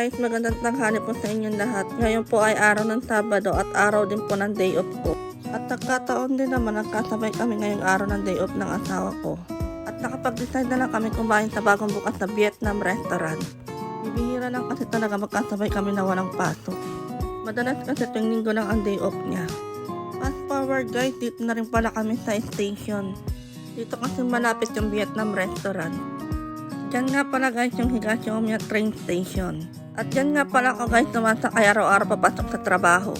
guys, magandang tanghali po sa inyong lahat. Ngayon po ay araw ng Sabado at araw din po ng day off ko. At nagkataon din naman nagkasabay kami ngayong araw ng day off ng asawa ko. At nakapag-decide na lang kami kumain sa bagong bukas na Vietnam restaurant. Bibihira lang kasi talaga magkasabay kami na walang pasok. Madalas kasi tuwing linggo lang ang day off niya. Fast forward guys, dito na rin pala kami sa station. Dito kasi malapit yung Vietnam restaurant. Diyan nga pala guys yung Higaciumya train station. At diyan nga pala ako guys sumasakay araw-araw papasok sa trabaho.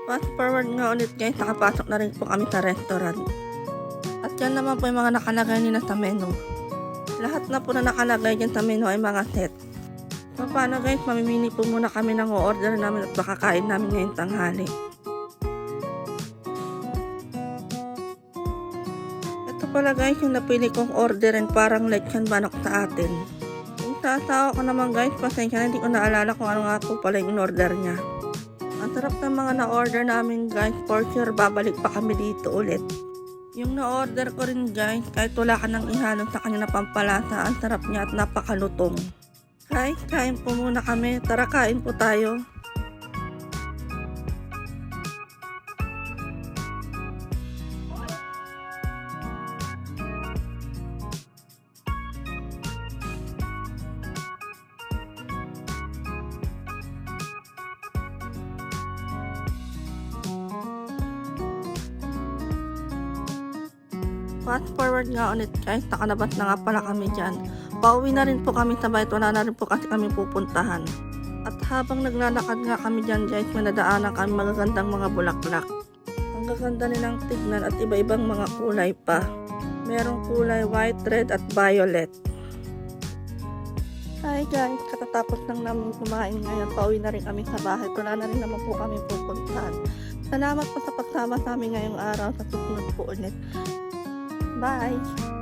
Fast forward nga ulit guys, nakapasok na rin po kami sa restaurant. At yan naman po yung mga nakalagay nila sa menu. Lahat na po na nakalagay dyan sa menu ay mga set. So paano guys, mamimili po muna kami ng order namin at makakain namin ngayong tanghali. Ito pala guys yung napili kong orderin, parang lechon manok sa atin. Yung sa asawa ko naman guys, pasensya na hindi ko naalala kung ano nga po pala yung order niya. Ang sarap ng mga na-order namin guys, for sure babalik pa kami dito ulit. Yung na-order ko rin guys, kahit wala ka nang ihalong sa kanya na pampalasa, ang sarap niya at napakalutong. Guys, kain po muna kami, tara kain po tayo. Fast forward nga ulit guys, nakalabas na nga pala kami dyan. Pauwi na rin po kami sa bahay, wala na rin po kasi kami pupuntahan. At habang naglalakad nga kami dyan guys, may nadaanan kami magagandang mga bulaklak. Ang gaganda nilang tignan at iba-ibang mga kulay pa. Merong kulay white, red at violet. Hi guys, katatapos lang namin kumain ngayon, pauwi na rin kami sa bahay, wala na rin naman po kami pupuntahan. Salamat po sa pagsama sa amin ngayong araw, sa susunod po ulit. Bye!